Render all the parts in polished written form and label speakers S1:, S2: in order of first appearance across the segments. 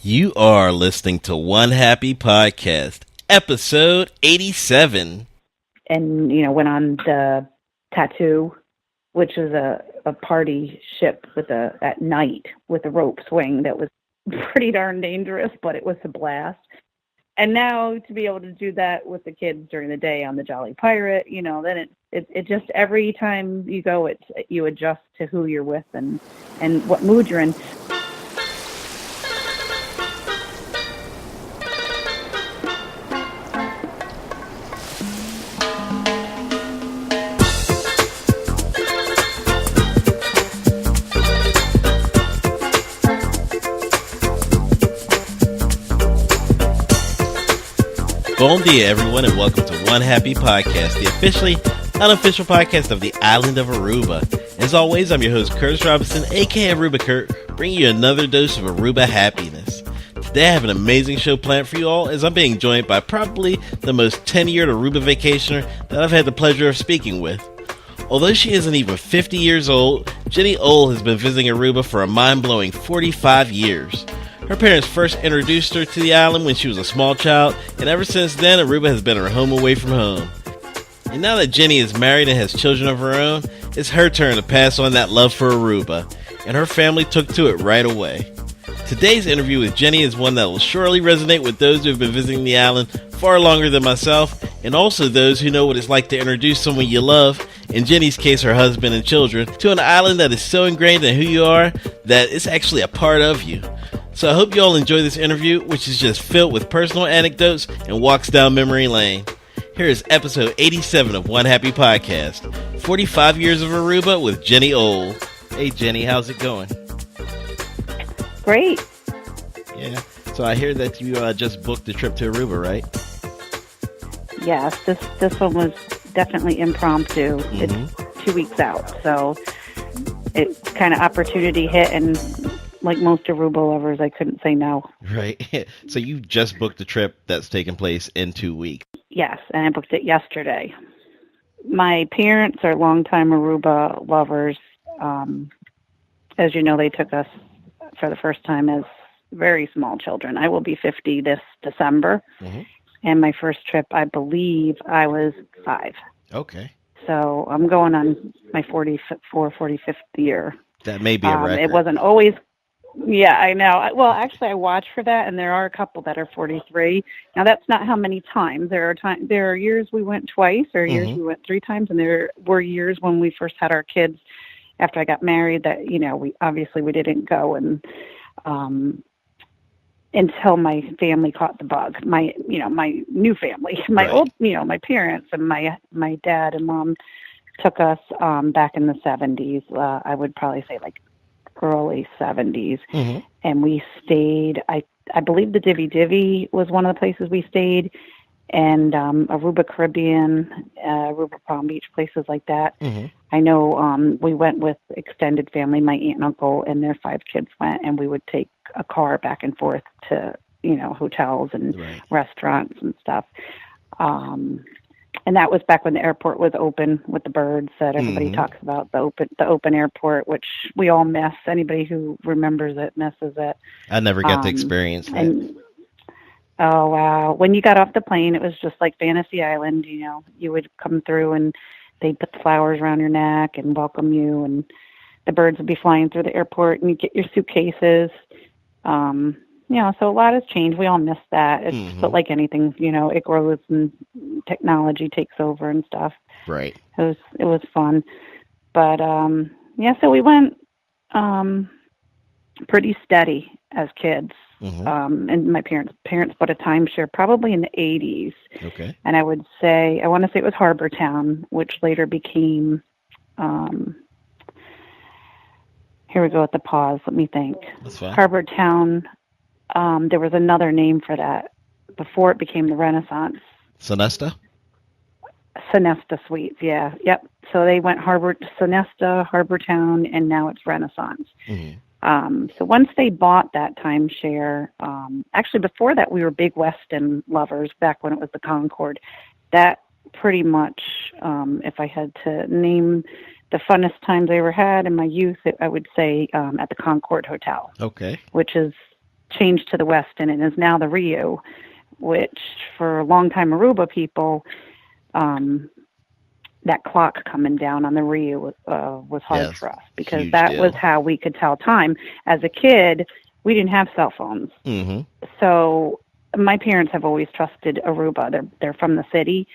S1: You are listening to One Happy Podcast, episode 87.
S2: And, went on the tattoo, which is a party ship at night with a rope swing that was pretty darn dangerous, but it was a blast. And now to be able to do that with the kids during the day on the Jolly Pirate, then it just every time you go, you adjust to who you're with and what mood you're in.
S1: Bon dia, everyone, and welcome to One Happy Podcast, the officially unofficial podcast of the island of Aruba. As always, I'm your host, Curtis Robinson, aka Aruba Kurt, bringing you another dose of Aruba happiness. Today I have an amazing show planned for you all, as I'm being joined by probably the most tenured Aruba vacationer that I've had the pleasure of speaking with. Although she isn't even 50 years old, Ginny O has been visiting Aruba for a mind-blowing 45 years. Her parents first introduced her to the island when she was a small child, and ever since then, Aruba has been her home away from home. And now that Ginny is married and has children of her own, it's her turn to pass on that love for Aruba, and her family took to it right away. Today's interview with Ginny is one that will surely resonate with those who have been visiting the island far longer than myself, and also those who know what it's like to introduce someone you love, in Ginny's case her husband and children, to an island that is so ingrained in who you are that it's actually a part of you. So I hope you all enjoy this interview, which is just filled with personal anecdotes and walks down memory lane. Here is episode 87 of One Happy Podcast, 45 Years of Aruba with Ginny O. Hey Jenny, how's it going?
S2: Great.
S1: Yeah, so I hear that you just booked a trip to Aruba, right?
S2: Yes, this one was definitely impromptu.
S1: Mm-hmm.
S2: It's 2 weeks out, so it kind of opportunity hit, and like most Aruba lovers, I couldn't say no.
S1: Right. So you just booked a trip that's taking place in 2 weeks.
S2: Yes, and I booked it yesterday. My parents are longtime Aruba lovers. As you know, they took us for the first time as very small children. I will be 50 this December. Mm-hmm. And my first trip, I believe, I was 5.
S1: Okay.
S2: So I'm going on my 45th year.
S1: That may be a record.
S2: It wasn't always... Yeah, I know. Well, actually, I watched for that, and there are a couple that are 43. Now, that's not how many times. There are years we went twice, or years we went 3 times, and there were years when we first had our kids after I got married that, we didn't go and until my family caught the bug. My new family, my old, my parents and my dad and mom took us back in the 70s. I would probably say like early 70s. Mm-hmm. And we stayed, I believe the Divvy was one of the places we stayed, and Aruba Caribbean, Aruba Palm Beach, places like that. Mm-hmm. I know we went with extended family. My aunt and uncle and their 5 kids went, and we would take a car back and forth to, hotels and restaurants and stuff. And that was back when the airport was open with the birds that everybody talks about, the open airport, which we all miss. Anybody who remembers it misses it.
S1: I never got to experience that.
S2: Oh, wow. When you got off the plane, it was just like Fantasy Island. You would come through and they'd put the flowers around your neck and welcome you, and the birds would be flying through the airport, and you get your suitcases. So a lot has changed. We all miss that. But like anything, it grows and technology takes over and stuff.
S1: Right.
S2: It was fun. But, so we went pretty steady as kids. Mm-hmm. And my parents bought a timeshare probably in the 80s.
S1: Okay. And
S2: I want to say it was Harbor Town, which later became, here we go at the pause. Let me think.
S1: That's fine.
S2: Harbor Town. There was another name for that before it became the Renaissance.
S1: Sonesta
S2: Suites, yeah. Yep. So they went Sonesta, Harbor Town, and now it's Renaissance. Mm-hmm. So once they bought that timeshare, actually before that we were big Westin lovers back when it was the Concord. That pretty much, if I had to name the funnest times I ever had in my youth, I would say at the Concord Hotel.
S1: Okay.
S2: Which is changed to the Westin and is now the Rio, which for a long time Aruba people, that clock coming down on the Rio was hard for us because that was how we could tell time. As a kid, we didn't have cell phones.
S1: Mm-hmm.
S2: So my parents have always trusted Aruba. They're from the city,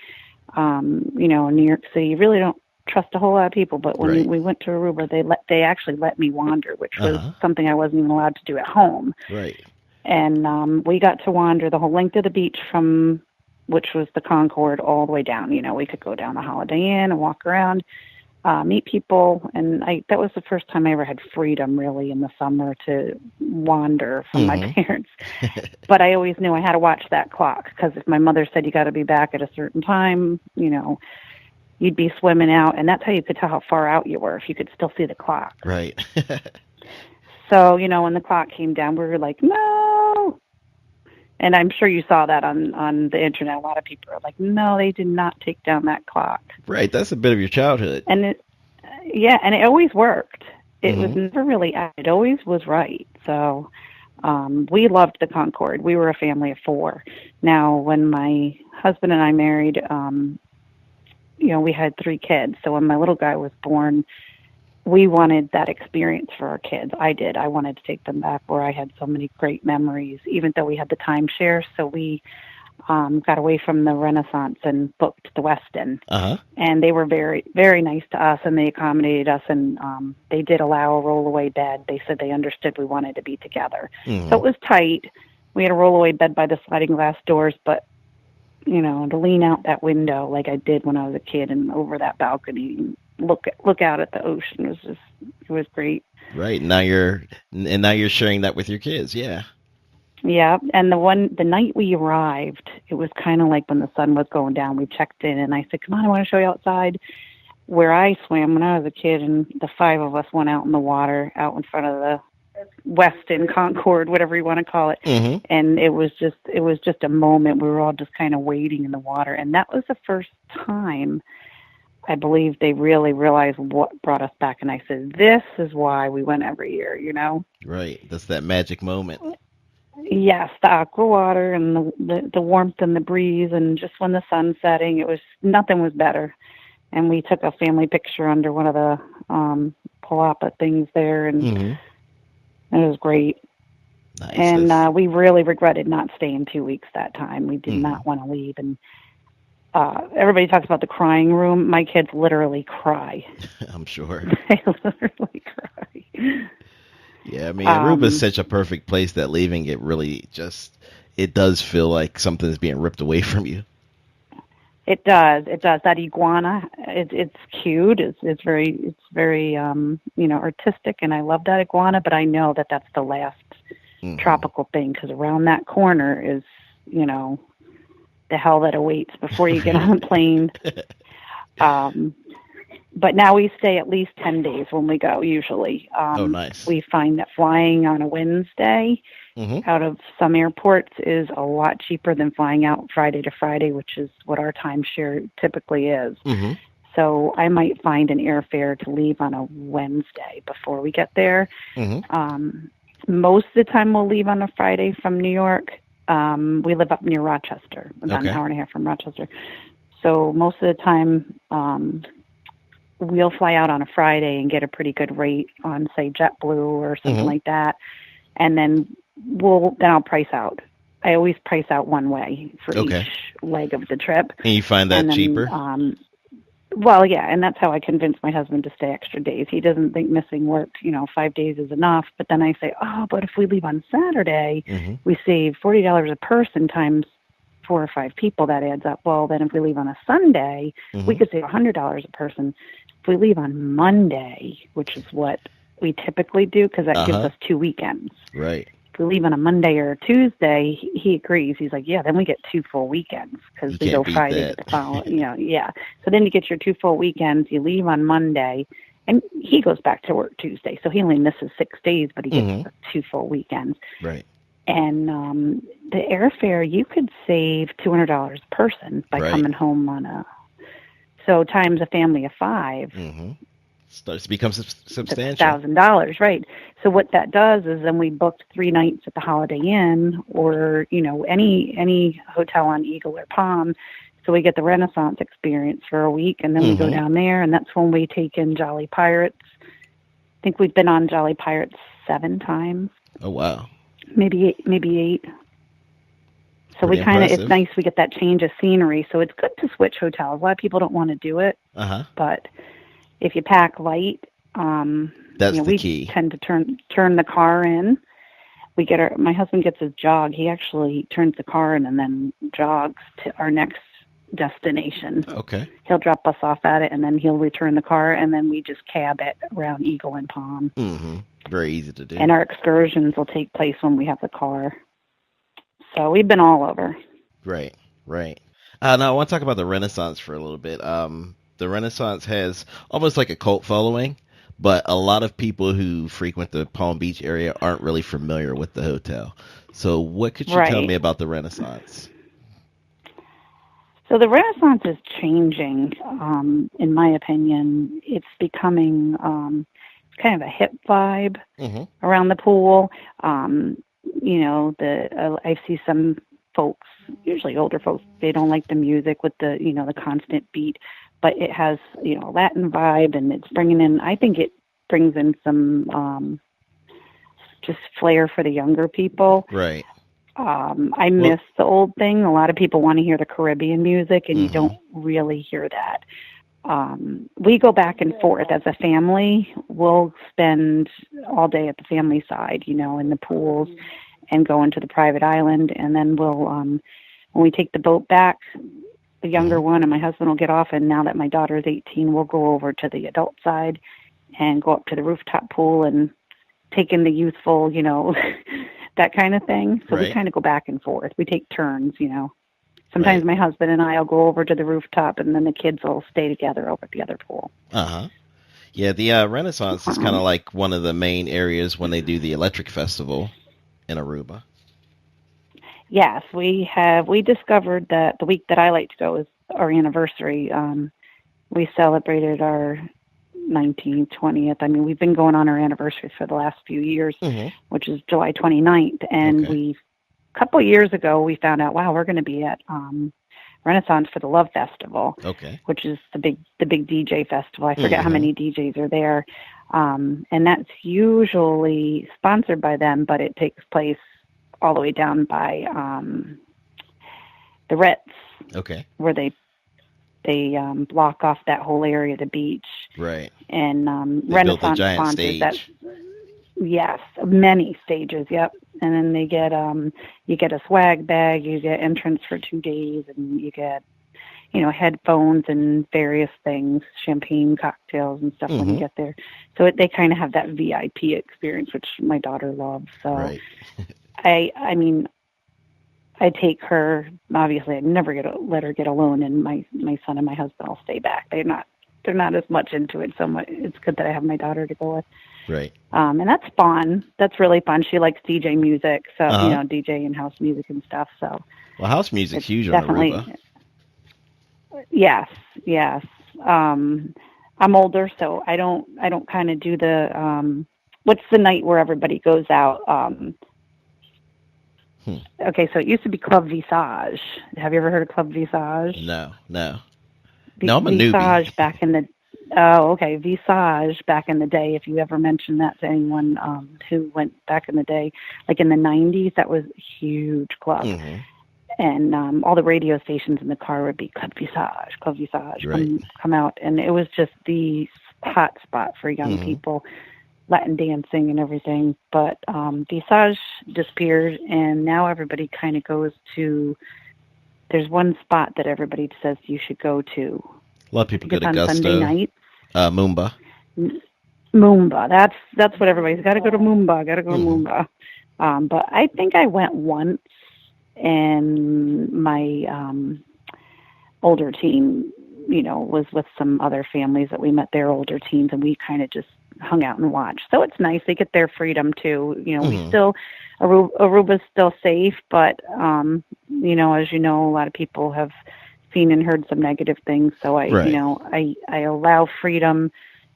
S2: in New York City. You really don't trust a whole lot of people, but when we went to Aruba, they actually let me wander, which was something I wasn't even allowed to do at home.
S1: Right.
S2: And we got to wander the whole length of the beach from, which was the Concord, all the way down. We could go down the Holiday Inn and walk around, meet people. And that was the first time I ever had freedom, really, in the summer to wander from my parents. But I always knew I had to watch that clock, because if my mother said you got to be back at a certain time, you'd be swimming out. And that's how you could tell how far out you were, if you could still see the clock.
S1: Right.
S2: So, when the clock came down, we were like, no. And I'm sure you saw that on the internet. A lot of people are like, no, they did not take down that clock.
S1: Right. That's a bit of your childhood.
S2: And it always worked. It was never really, it always was right. So we loved the Concord. We were a family of 4. Now, when my husband and I married, we had 3 kids. So when my little guy was born, we wanted that experience for our kids. I did. I wanted to take them back where I had so many great memories, even though we had the timeshare. So we got away from the Renaissance and booked the Westin. And they were very, very nice to us, and they accommodated us, and they did allow a rollaway bed. They said they understood we wanted to be together. So it was tight. We had a rollaway bed by the sliding glass doors, but to lean out that window like I did when I was a kid and over that balcony and look out at the ocean it was great.
S1: Right. Now you're sharing that with your kids. Yeah.
S2: Yeah. And the night we arrived, it was kind of like when the sun was going down. We checked in and I said, come on, I want to show you outside where I swam when I was a kid. And the 5 of us went out in the water out in front of the Westin, Concord, whatever you want to call it. And it was just a moment. We were all just kind of wading in the water. And that was the first time I believe they really realized what brought us back. And I said, this is why we went every year, Right.
S1: That's that magic moment.
S2: Yes, the aqua water and the warmth and the breeze, and just when the sun's setting, nothing was better. And we took a family picture under one of the palapa things there, and it was great.
S1: Nice.
S2: And we really regretted not staying 2 weeks that time. We did not want to leave. And everybody talks about the crying room. My kids literally cry.
S1: I'm sure.
S2: They literally cry.
S1: Yeah, I mean, Aruba is such a perfect place that leaving it really it does feel like something is being ripped away from you.
S2: It does. That iguana, it's cute. It's very artistic, and I love that iguana. But I know that that's the last tropical thing, because around that corner is the hell that awaits before you get on a plane. But now we stay at least 10 days when we go, usually.
S1: Nice.
S2: We find that flying on a Wednesday out of some airports is a lot cheaper than flying out Friday to Friday, which is what our timeshare typically is. So I might find an airfare to leave on a Wednesday before we get there. Most of the time we'll leave on a Friday from New York. We live up near Rochester, about an hour and a half from Rochester. So most of the time, we'll fly out on a Friday and get a pretty good rate on, say, JetBlue or something like that. And then I'll price out. I always price out one way for each leg of the trip.
S1: And you find that cheaper?
S2: Well, yeah, and that's how I convince my husband to stay extra days. He doesn't think missing work, 5 days is enough. But then I say, but if we leave on Saturday, we save $40 a person times 4 or 5 people. That adds up. Well, then if we leave on a Sunday, we could save $100 a person. If we leave on Monday, which is what we typically do, because that gives us 2 weekends.
S1: Right.
S2: If we leave on a Monday or a Tuesday, he agrees. He's like, yeah, then we get 2 full weekends, because we go Friday to the following. Yeah. So then you get your 2 full weekends. You leave on Monday, and he goes back to work Tuesday. So he only misses 6 days, but he gets 2 full weekends.
S1: Right.
S2: And the airfare, you could save $200 a person by coming home on so times a family of 5.
S1: Starts to become substantial.
S2: $1,000, right? So what that does is then we booked 3 nights at the Holiday Inn or any hotel on Eagle or Palm. So we get the Renaissance experience for a week, and then we go down there, and that's when we take in Jolly Pirates. I think we've been on Jolly Pirates 7 times.
S1: Oh wow!
S2: Maybe 8. So
S1: Pretty
S2: it's nice we get that change of scenery. So it's good to switch hotels. A lot of people don't want to do it, but if you pack light,
S1: that's the key.
S2: We tend to turn the car in. My husband gets his jog. He actually turns the car in and then jogs to our next destination.
S1: Okay.
S2: He'll drop us off at it, and then he'll return the car, and then we just cab it around Eagle and Palm.
S1: Mm-hmm. Very easy to do.
S2: And our excursions will take place when we have the car. So we've been all over.
S1: Right. Now I want to talk about the Renaissance for a little bit. The Renaissance has almost like a cult following, but a lot of people who frequent the Palm Beach area aren't really familiar with the hotel. So what could you tell me about the Renaissance?
S2: So the Renaissance is changing, in my opinion. It's becoming kind of a hip vibe around the pool. I see some folks, usually older folks, they don't like the music with the, the constant beat, but it has, a Latin vibe, and it's I think it brings in some just flair for the younger people.
S1: Right.
S2: I miss the old thing. A lot of people want to hear the Caribbean music, and you don't really hear that. We go back and forth as a family. We'll spend all day at the family side, in the pools and go into the private island. And then we'll, when we take the boat back, the younger one and my husband will get off. And now that my daughter is 18, we'll go over to the adult side and go up to the rooftop pool and take in the youthful, that kind of thing. So we kind of go back and forth. We take turns, Sometimes my husband and I will go over to the rooftop, and then the kids will stay together over at the other pool.
S1: Yeah, the Renaissance is kind of like one of the main areas when they do the Electric Festival in Aruba.
S2: Yes, we discovered that the week that I like to go is our anniversary. We celebrated our 19th, 20th. I mean, we've been going on our anniversary for the last few years, which is July 29th, and a couple of years ago, we found out, wow, we're going to be at Renaissance for the Love Festival, which is the big DJ festival. I forget how many DJs are there, and that's usually sponsored by them, but it takes place all the way down by the Ritz, where they block off that whole area of the beach, and Renaissance sponsors that. Yes, many stages. Yep. And then they get you get a swag bag, you get entrance for 2 days, and you get headphones and various things, champagne cocktails and stuff when you get there. So they kind of have that VIP experience, which my daughter loves. So I mean, I take her. Obviously, I never let her get alone, and my son and my husband will stay back. They're not as much into it. So it's good that I have my daughter to go with.
S1: Right.
S2: And that's fun. That's really fun. She likes DJ music, so DJ and house music and stuff. So. Well,
S1: house music's huge on Aruba.
S2: Yes. I'm older, so I don't kind of do the what's the night where everybody goes out. Okay, so it used to be Club Visage. Have you ever heard of Club Visage?
S1: No. No, I'm a newbie.
S2: Visage back in the Visage back in the day. If you ever mention that to anyone who went back in the day, like in the 90s, that was a huge club. And all the radio stations in the car would be Club Visage, come out. And it was just the hot spot for young people, Latin dancing and everything. But Visage disappeared, and now everybody kind of goes to, there's one spot that everybody says you should go to.
S1: A lot of people go to Gusto.
S2: Sunday night.
S1: Moomba.
S2: Moomba. That's what everybody's got to go to Moomba. Got to go to Moomba. But I think I went once, and my older teen, was with some other families that we met, their older teens, and we kind of just hung out and watched. So it's nice. They get their freedom too. We still, Aruba's still safe, but as a lot of people have seen and heard some negative things. So I allow freedom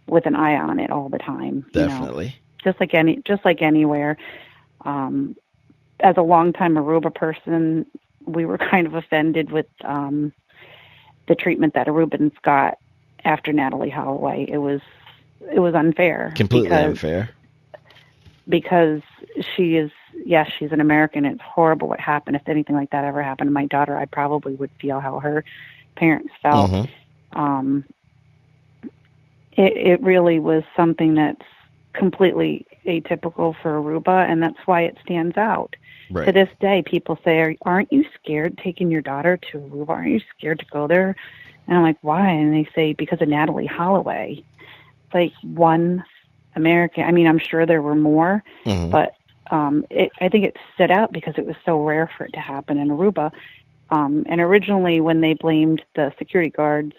S2: with an eye on it all the time.
S1: Definitely.
S2: Just like anywhere. As a longtime Aruba person, we were kind of offended with the treatment that Arubans got after Natalie Holloway. It was unfair.
S1: Completely unfair.
S2: Because she's an American. It's horrible what happened. If anything like that ever happened to my daughter, I probably would feel how her parents felt.
S1: Mm-hmm.
S2: It really was something that's completely atypical for Aruba, and that's why it stands out.
S1: Right.
S2: To this day, people say, aren't you scared taking your daughter to Aruba? Aren't you scared to go there? And I'm like, why? And they say, because of Natalie Holloway. It's like one American. I mean, I'm sure there were more,
S1: mm-hmm.
S2: but I think it stood out because it was so rare for it to happen in Aruba. And originally, when they blamed the security guards,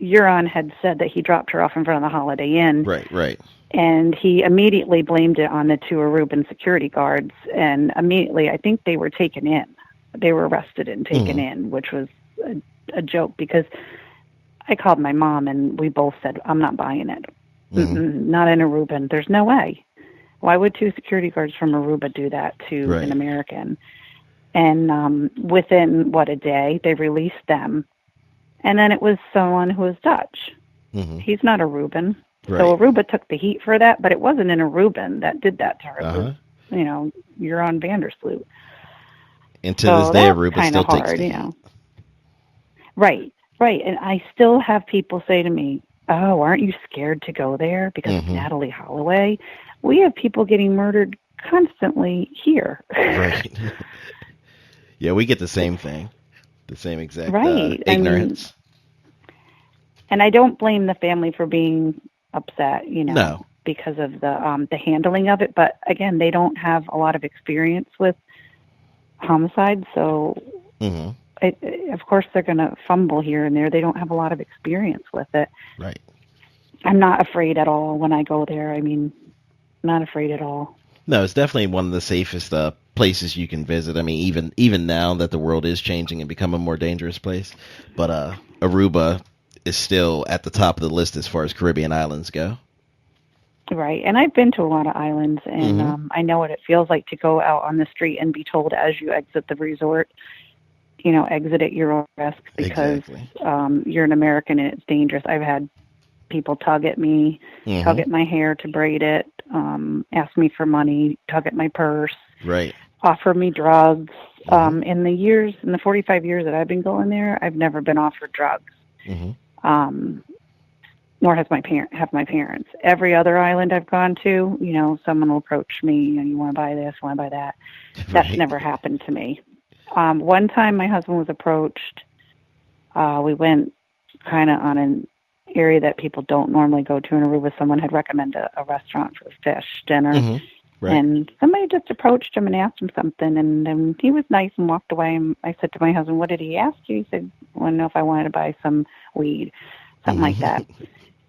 S2: Euron had said that he dropped her off in front of the Holiday Inn.
S1: Right.
S2: And he immediately blamed it on the two Aruban security guards. And immediately, I think they were taken in. They were arrested and taken in, which was a joke because I called my mom and we both said, I'm not buying it. Not an Aruban. There's no way. Why would two security guards from Aruba do that to an American? And within, a day, they released them. And then it was someone who was Dutch. Mm-hmm. He's not Aruban. Right. So Aruba took the heat for that, but it wasn't an Aruban that did that to her. It was, Euron Vandersloot.
S1: And to this day, Aruba still takes the heat.
S2: Right. And I still have people say to me, oh, aren't you scared to go there because of Natalie Holloway? We have people getting murdered constantly here.
S1: Right. Yeah, we get the same thing. The same exact ignorance.
S2: And I don't blame the family for being upset,
S1: no.
S2: because of the handling of it. But again, they don't have a lot of experience with homicide, so of course they're going to fumble here and there. They don't have a lot of experience with it.
S1: Right.
S2: I'm not afraid at all when I go there. I mean, not afraid at all.
S1: No, it's definitely one of the safest places you can visit. I mean, even now that the world is changing and becoming a more dangerous place, but Aruba is still at the top of the list as far as Caribbean islands go.
S2: Right, and I've been to a lot of islands, and I know what it feels like to go out on the street and be told as you exit the resort, exit at your own risk because you're an American and it's dangerous. I've had people tug at me, tug at my hair to braid it, ask me for money, tug at my purse, offer me drugs. In the 45 years that I've been going there, I've never been offered drugs. Nor has my parents. Every other island I've gone to, someone will approach me, you want to buy this, want to buy that. That's never happened to me. One time my husband was approached. We went kind of on an area that people don't normally go to in Aruba. Someone had recommended a restaurant for fish dinner. And somebody just approached him and asked him something, and then he was nice and walked away. And I said to my husband, what did he ask you? He said, I want to know if I wanted to buy some weed, something like that.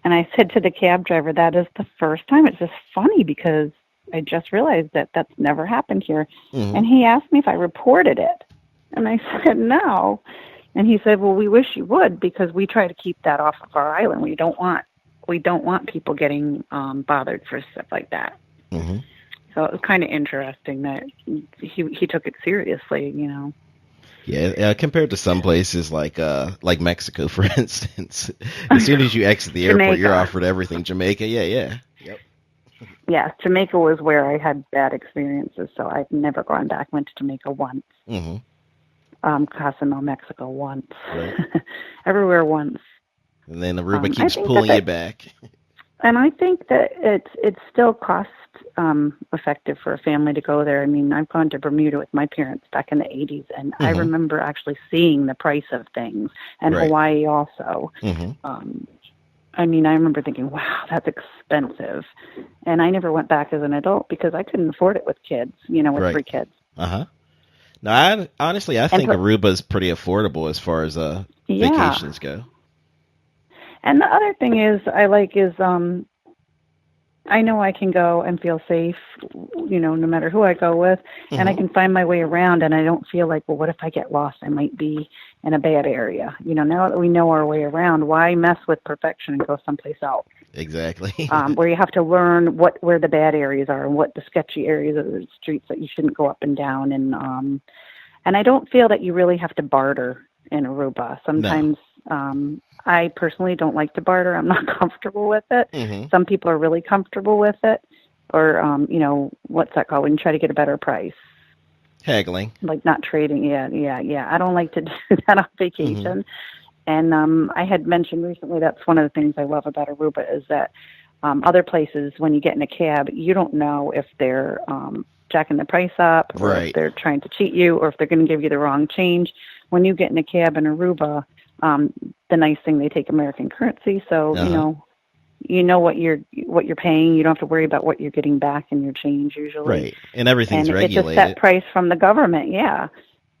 S2: And I said to the cab driver, that is the first time. It's just funny because I just realized that that's never happened here. And he asked me if I reported it. And I said, no. And he said, well, we wish you would because we try to keep that off of our island. We don't want people getting bothered for stuff like that. So it was kind of interesting that he took it seriously,
S1: Yeah, compared to some places like Mexico, for instance. As soon as you exit the airport, you're offered everything. Jamaica, yeah. Yep.
S2: Yeah, Jamaica was where I had bad experiences, so I've never gone back. Went to Jamaica once. Cozumel, Mexico once. Right. Everywhere once.
S1: And then Aruba keeps pulling you back.
S2: And I think that it's still cost effective for a family to go there. I mean, I've gone to Bermuda with my parents back in the 80s, and I remember actually seeing the price of things, and Hawaii also. I mean, I remember thinking, wow, that's expensive. And I never went back as an adult because I couldn't afford it with kids, with 3 kids.
S1: No, I think Aruba is pretty affordable as far as vacations go.
S2: And the other thing I like is I know I can go and feel safe, no matter who I go with, and I can find my way around, and I don't feel like, well, what if I get lost? I might be in a bad area. Now that we know our way around, why mess with perfection and go someplace else?
S1: Exactly.
S2: Where you have to learn where the bad areas are and what the sketchy areas of the streets that you shouldn't go up and down. And I don't feel that you really have to barter in Aruba. Sometimes I personally don't like to barter. I'm not comfortable with it. Some people are really comfortable with it. Or, what's that called when you try to get a better price?
S1: Haggling.
S2: Like not trading. Yeah. I don't like to do that on vacation. And I had mentioned recently that's one of the things I love about Aruba is that other places, when you get in a cab, you don't know if they're jacking the price up or if they're trying to cheat you or if they're going to give you the wrong change. When you get in a cab in Aruba, the nice thing, they take American currency, so you know what you're paying. You don't have to worry about what you're getting back in your change usually.
S1: Right, and everything's regulated.
S2: It's a set price from the government, yeah.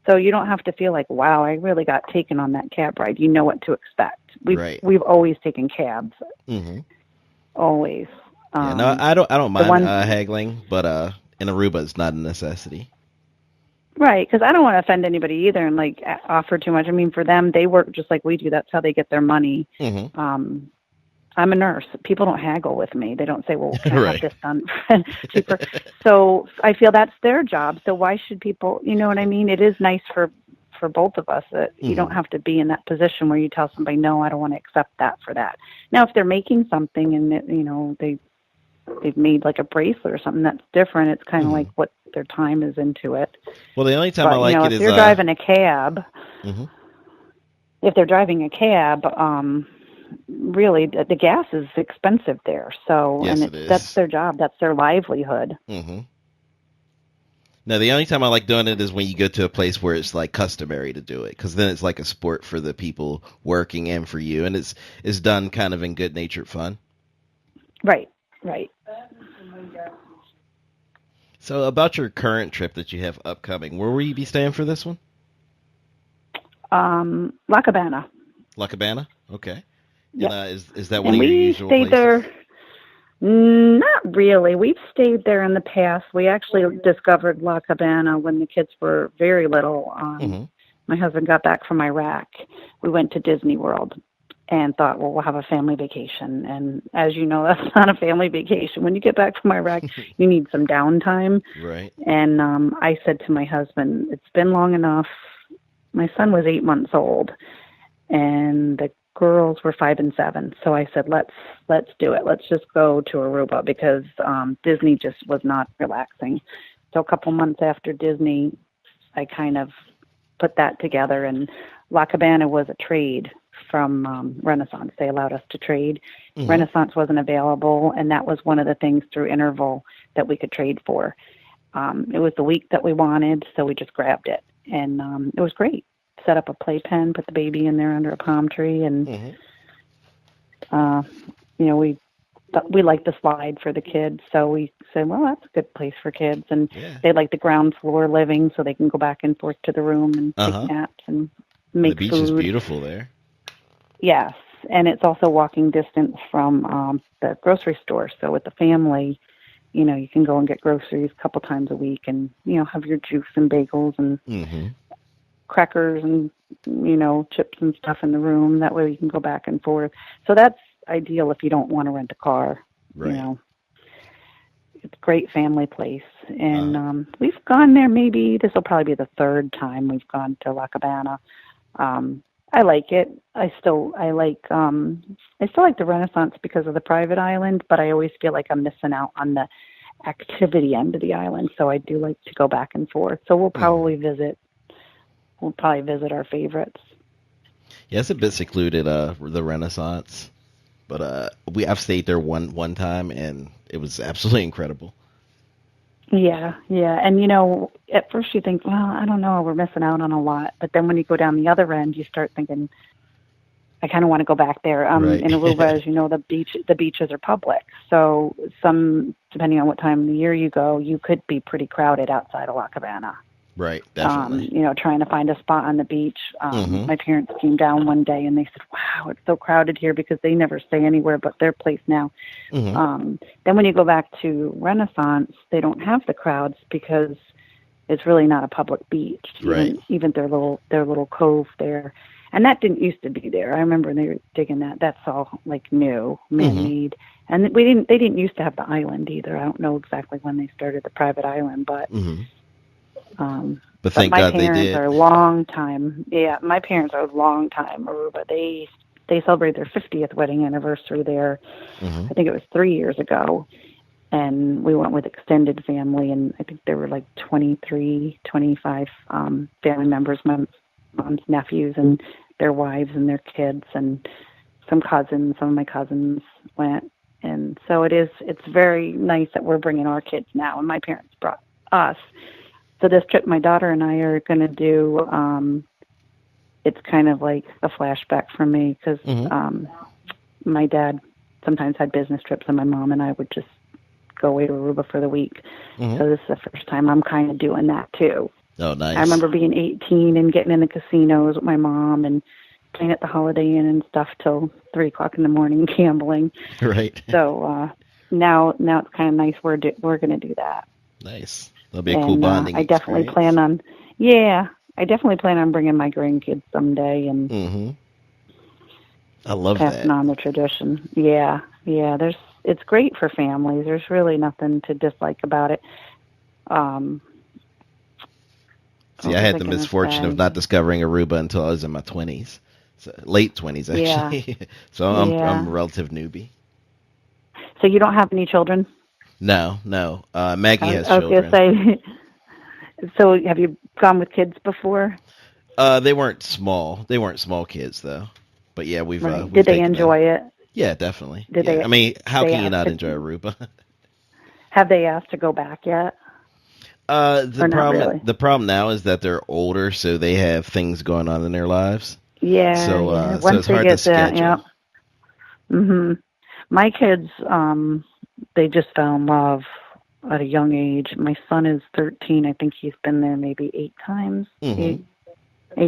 S2: So you don't have to feel like, wow, I really got taken on that cab ride. You know what to expect. We've always taken cabs, always.
S1: No, I don't mind haggling, but in Aruba, it's not a necessity.
S2: Right, because I don't want to offend anybody either and offer too much. I mean, for them, they work just like we do. That's how they get their money. I'm a nurse. People don't haggle with me. They don't say, well, can I have this done cheaper? So I feel that's their job. So why should people, you know what I mean? It is nice for both of us that you don't have to be in that position where you tell somebody, no, I don't want to accept that for that. Now, if they're making something and, they've made like a bracelet or something that's different, it's kind of like what their time is into it.
S1: Well, the only time I like it is...
S2: if they're driving a cab, if they're driving a cab, really, the gas is expensive there. So,
S1: yes,
S2: that's their job. That's their livelihood.
S1: No, the only time I like doing it is when you go to a place where it's like customary to do it, because then it's like a sport for the people working and for you, and it's done kind of in good-natured fun. Right. So about your current trip that you have upcoming, where will you be staying for this one?
S2: La Cabana.
S1: La Cabana? Okay.
S2: Yep.
S1: And is that one of your usual places?
S2: There, not really. We've stayed there in the past. We actually discovered La Cabana when the kids were very little. My husband got back from Iraq. We went to Disney World and thought, well, we'll have a family vacation. And as you know, that's not a family vacation. When you get back from Iraq, you need some downtime.
S1: Right.
S2: And I said to my husband, it's been long enough. My son was 8 months old, and the girls were 5 and 7. So I said, let's do it. Let's just go to Aruba because Disney just was not relaxing. So a couple months after Disney, I kind of put that together, and La Cabana was a trade from Renaissance. They allowed us to trade. Renaissance wasn't available, and that was one of the things through Interval that we could trade for. It was the week that we wanted, so we just grabbed it, and it was great. Set up a playpen, put the baby in there under a palm tree, and we liked the slide for the kids, so we said, well, that's a good place for kids, and they like the ground floor living, so they can go back and forth to the room and take naps and make food.
S1: The beach is beautiful there.
S2: Yes, and it's also walking distance from the grocery store, so with the family, you can go and get groceries a couple times a week and, have your juice and bagels and crackers and, chips and stuff in the room. That way you can go back and forth. So that's ideal if you don't want to rent a car.
S1: Right.
S2: It's a great family place. And we've gone there this will probably be the third time we've gone to La Cabana. I like it. I still like the Renaissance because of the private island, but I always feel like I'm missing out on the activity end of the island. So I do like to go back and forth. So we'll probably visit our favorites.
S1: Yeah, it's a bit secluded, the Renaissance, but I've stayed there one time and it was absolutely incredible.
S2: Yeah, and at first you think, well, I don't know, we're missing out on a lot, but then when you go down the other end, you start thinking, I kind of want to go back there.
S1: Right.
S2: In Aruba, as you know, the beaches are public, so depending on what time of the year you go, you could be pretty crowded outside of La Cabana.
S1: Right, definitely.
S2: Trying to find a spot on the beach. My parents came down one day and they said, wow, it's so crowded here, because they never stay anywhere but their place now. Then when you go back to Renaissance, they don't have the crowds because it's really not a public beach.
S1: Right.
S2: Even their little cove there. And that didn't used to be there. I remember they were digging that. That's all like new, man-made. And they didn't used to have the island either. I don't know exactly when they started the private island, but
S1: but thank God they did.
S2: My parents are a long time. Yeah, my parents are a long time Aruba. They celebrated their 50th wedding anniversary there. I think it was 3 years ago. And we went with extended family, and I think there were like 23, 25 family members, my mom's nephews and their wives and their kids, and some of my cousins went. And so it's very nice that we're bringing our kids now, and my parents brought us. So this trip my daughter and I are going to do, it's kind of like a flashback for me, because my dad sometimes had business trips, and my mom and I would just go away to Aruba for the week. So this is the first time I'm kind of doing that too.
S1: Oh, nice.
S2: I remember being 18 and getting in the casinos with my mom and playing at the Holiday Inn and stuff till 3 o'clock in the morning, gambling.
S1: Right.
S2: So now it's kind of nice. We're going to do that.
S1: Nice. That'll be a cool bonding
S2: I definitely plan on bringing my grandkids someday and
S1: I love
S2: passing on the tradition. Yeah. It's great for families. There's really nothing to dislike about it.
S1: See, I had the misfortune of not discovering Aruba until I was in my 20s, late 20s actually. Yeah. So I'm a relative newbie.
S2: So you don't have any children?
S1: No. Maggie has children.
S2: I was going to say, so have you gone with kids before?
S1: They weren't small. They weren't small kids though. But yeah, we've.
S2: Did they enjoy it?
S1: Yeah, definitely.
S2: They?
S1: I mean, how can you not enjoy Aruba?
S2: Have they asked to go back yet?
S1: The problem now is that they're older, so they have things going on in their lives.
S2: Yeah.
S1: So
S2: Once
S1: it's hard to schedule.
S2: Yeah. My kids, they just fell in love at a young age. My son is 13. I think he's been there maybe 8 times. 8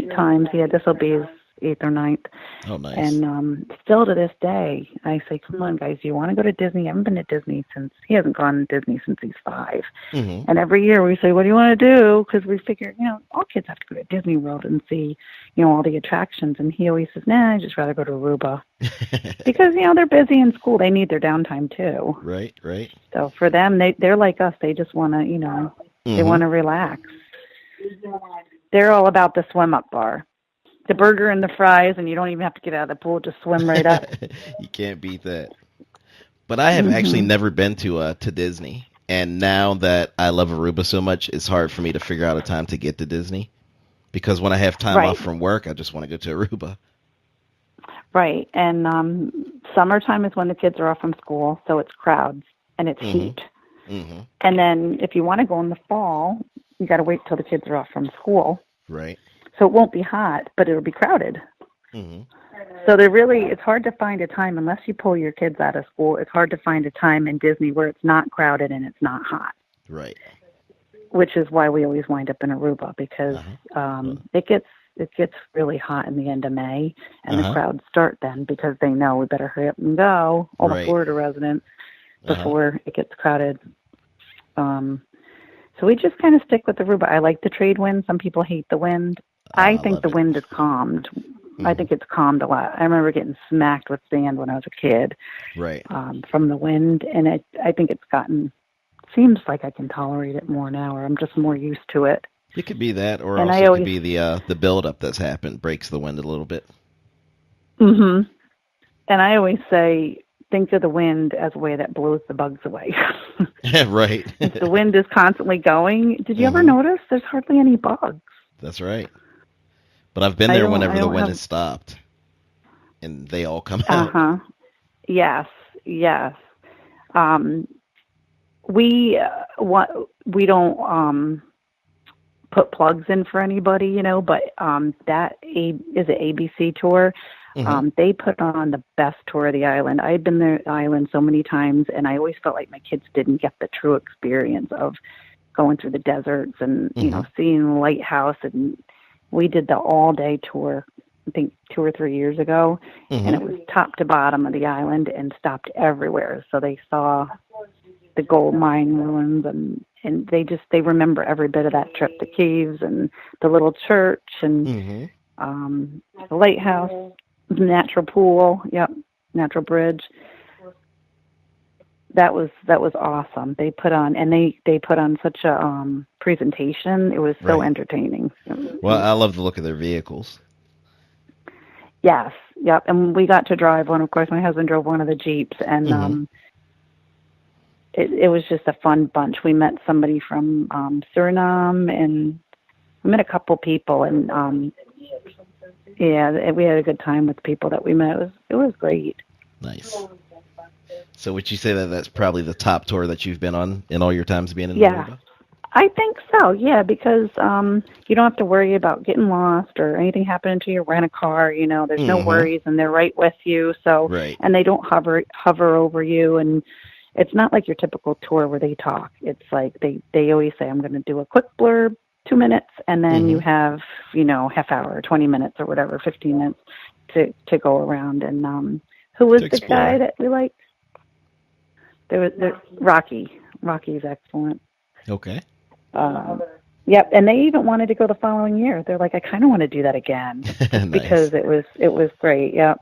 S2: times. Yeah, this will be his 8th or 9th.
S1: Oh, nice.
S2: And still to this day, I say, come on, guys, do you want to go to Disney? I haven't been to Disney he hasn't gone to Disney since he's 5. And every year we say, what do you want to do? Because we figure, all kids have to go to Disney World and see, all the attractions. And he always says, nah, I'd just rather go to Aruba. Because, they're busy in school. They need their downtime too.
S1: Right.
S2: So for them, they're like us. They just want to, they want to relax. They're all about the swim up bar. The burger and the fries, and you don't even have to get out of the pool, just swim right up.
S1: You can't beat that. But I have actually never been to Disney, and now that I love Aruba so much, it's hard for me to figure out a time to get to Disney, because when I have time off from work, I just want to go to Aruba. Right,
S2: and summertime is when the kids are off from school, so it's crowds and it's heat. And then if you want to go in the fall, you got to wait till the kids are off from school.
S1: Right.
S2: So it won't be hot, but it'll be crowded. So it's hard to find a time, unless you pull your kids out of school, it's hard to find a time in Disney where it's not crowded and it's not hot.
S1: Right.
S2: Which is why we always wind up in Aruba, because it gets really hot in the end of May, and the crowds start then, because they know we better hurry up and go, all the Florida residents, before it gets crowded. So we just kind of stick with Aruba. I like the trade wind. Some people hate the wind. I think the wind is calmed. I think it's calmed a lot. I remember getting smacked with sand when I was a kid, from the wind, and I think seems like I can tolerate it more now, or I'm just more used to it.
S1: It could be that, or also it could be the buildup that's happened breaks the wind a little bit.
S2: And I always say, think of the wind as a way that blows the bugs away.
S1: Right.
S2: If the wind is constantly going, did you ever notice there's hardly any bugs?
S1: That's right. But I've been there whenever the wind has stopped, and they all come out.
S2: Yes. We don't put plugs in for anybody, but that is an ABC tour. They put on the best tour of the island. I've been there island so many times, and I always felt like my kids didn't get the true experience of going through the deserts and, seeing the lighthouse. And we did the all-day tour, I think 2 or 3 years ago, and it was top to bottom of the island and stopped everywhere. So they saw the gold mine ruins, and they remember every bit of that trip, the caves and the little church and the lighthouse, the natural pool, natural bridge. That was awesome. They put on such a presentation. It was so entertaining.
S1: Well, I love the look of their vehicles.
S2: Yes, yep. And we got to drive one. Of course, my husband drove one of the Jeeps, and it was just a fun bunch. We met somebody from Suriname, and we met a couple people, and we had a good time with the people that we met. It was great.
S1: Nice. So would you say that that's probably the top tour that you've been on in all your times being in Aruba?
S2: I think so, because you don't have to worry about getting lost or anything happening to you. Rent a car, there's no worries, and they're right with you. So, and they don't hover over you, and it's not like your typical tour where they talk. It's like they always say, I'm going to do a quick blurb, 2 minutes, and then you have, half hour, 20 minutes or whatever, 15 minutes to go around. And who was the guy that we liked? There was Rocky. Rocky's excellent.
S1: Okay.
S2: Yep, and they even wanted to go the following year. They're like, I kind of want to do that again because it was great. Yep.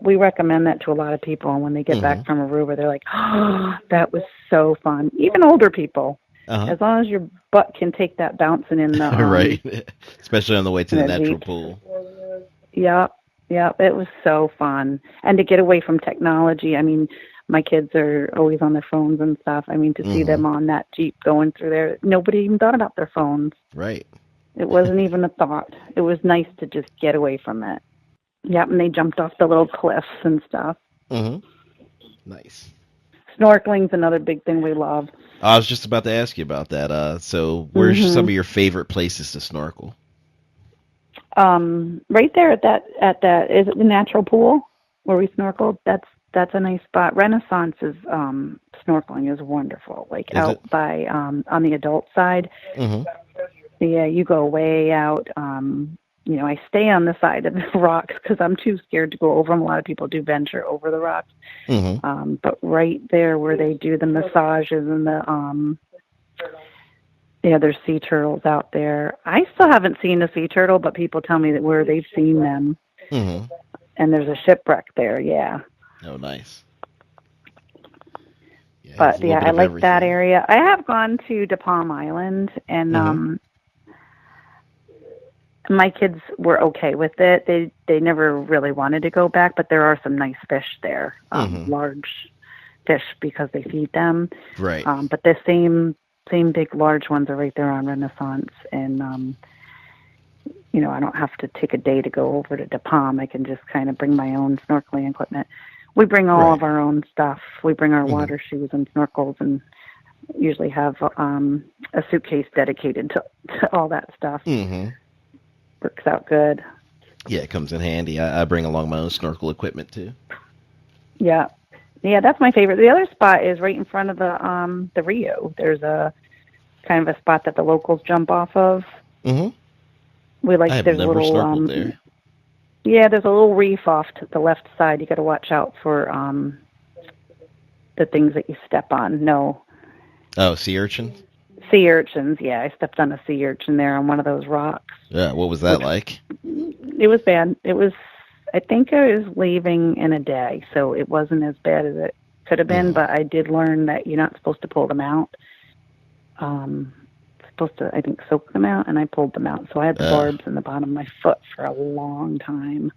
S2: We recommend that to a lot of people, and when they get back from Aruba, they're like, oh, that was so fun. Even older people, as long as your butt can take that bouncing in the
S1: right, especially on the way to the natural pool.
S2: Yep, it was so fun, and to get away from technology. I mean, my kids are always on their phones and stuff. I mean, to see them on that Jeep going through there, nobody even thought about their phones.
S1: Right.
S2: It wasn't even a thought. It was nice to just get away from it. Yep, and they jumped off the little cliffs and stuff.
S1: Nice.
S2: Snorkeling's another big thing we love.
S1: I was just about to ask you about that. So where's some of your favorite places to snorkel?
S2: Right there at that is it the natural pool where we snorkeled? That's a nice spot. Renaissance is snorkeling is wonderful. Like is out it? By on the adult side. Yeah, you go way out. I stay on the side of the rocks because I'm too scared to go over them. A lot of people do venture over the rocks. But right there where they do the massages and the there's sea turtles out there. I still haven't seen a sea turtle, but people tell me that where they've seen them. And there's a shipwreck there. Yeah.
S1: Oh, nice. Yeah,
S2: but I like everything. That area. I have gone to De Palm Island, and my kids were okay with it. They never really wanted to go back, but there are some nice fish there, large fish because they feed them.
S1: Right.
S2: But the same big large ones are right there on Renaissance, and I don't have to take a day to go over to De Palm. I can just kind of bring my own snorkeling equipment. We bring all of our own stuff. We bring our water shoes and snorkels, and usually have a suitcase dedicated to all that stuff. Works out good.
S1: Yeah, it comes in handy. I bring along my own snorkel equipment too.
S2: Yeah, that's my favorite. The other spot is right in front of the Rio. There's a kind of a spot that the locals jump off of. We like.
S1: I've
S2: there's
S1: never
S2: a little
S1: snorkeled there.
S2: Yeah, there's a little reef off to the left side. You got to watch out for the things that you step on. No. Oh,
S1: sea urchins?
S2: Sea urchins, yeah. I stepped on a sea urchin there on one of those rocks.
S1: Yeah, what was that like?
S2: It was bad. I think I was leaving in a day, so it wasn't as bad as it could have been, but I did learn that you're not supposed to pull them out. Supposed to, I think, soak them out, and I pulled them out. So I had the barbs in the bottom of my foot for a long time.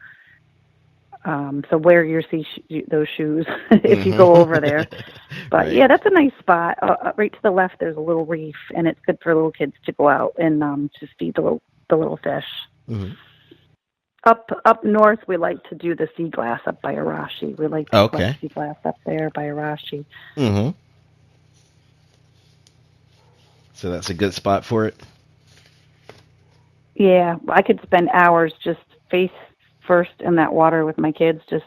S2: So wear your those shoes if you go over there. But yeah, that's a nice spot. Right to the left, there's a little reef, and it's good for little kids to go out and just feed the little fish. Up north, we like to do the sea glass up by Arashi. We like to sea glass up there by Arashi.
S1: So that's a good spot for it?
S2: Yeah, I could spend hours just face first in that water with my kids, just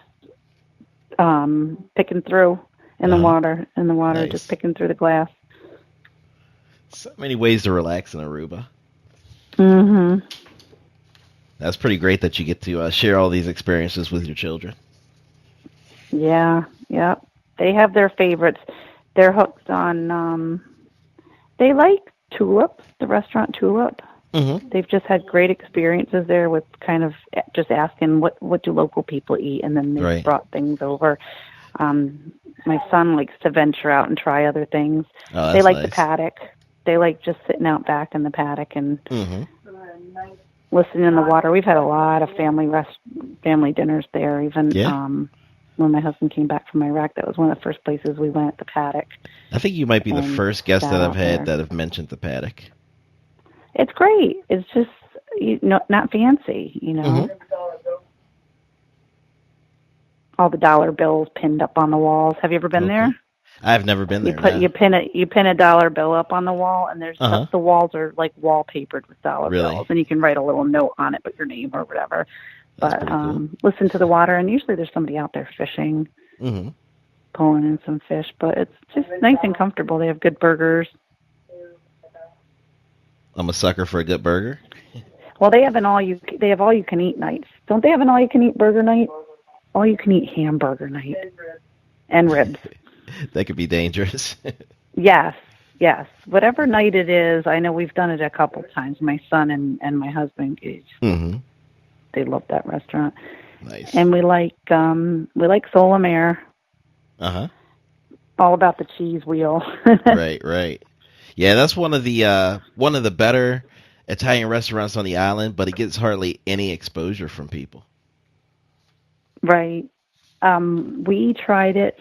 S2: picking through in the water,
S1: nice.
S2: Just picking through the glass.
S1: So many ways to relax in Aruba.
S2: Mm-hmm.
S1: That's pretty great that you get to share all these experiences with your children.
S2: Yeah, yeah. They have their favorites. They're hooked on, they like Tulip, the restaurant Tulip.
S1: Mm-hmm.
S2: They've just had great experiences there with kind of just asking what do local people eat, and then they've brought things over. My son likes to venture out and try other things.
S1: Oh,
S2: They
S1: that's
S2: like
S1: nice.
S2: the paddock. They like just sitting out back in the paddock and
S1: Mm-hmm.
S2: listening in the water. We've had a lot of family dinners there. Even when my husband came back from Iraq, that was one of the first places we went, the paddock.
S1: I think you might be the first guest that I've had
S2: there.
S1: that have mentioned the paddock.
S2: It's great. It's just not fancy,
S1: Mm-hmm.
S2: All the dollar bills pinned up on the walls. Have you ever been there?
S1: I've never been there.
S2: You pin a dollar bill up on the wall, and there's the walls are like wallpapered with dollar bills, and you can write a little note on it, put your name or whatever.
S1: That's pretty cool.
S2: Listen to the water, and usually there's somebody out there fishing, pulling in some fish. But it's just nice and comfortable. They have good burgers.
S1: I'm a sucker for a good burger.
S2: Well, they have all you can eat nights. Don't they have an all you can eat burger night? All you can eat hamburger night and ribs.
S1: That could be dangerous.
S2: Yes. Whatever night it is, I know we've done it a couple times. My son and my husband, they love that restaurant.
S1: Nice.
S2: And we like Solamare. All about the cheese wheel.
S1: Right. Yeah, that's one of the better Italian restaurants on the island, but it gets hardly any exposure from people.
S2: Right. We tried it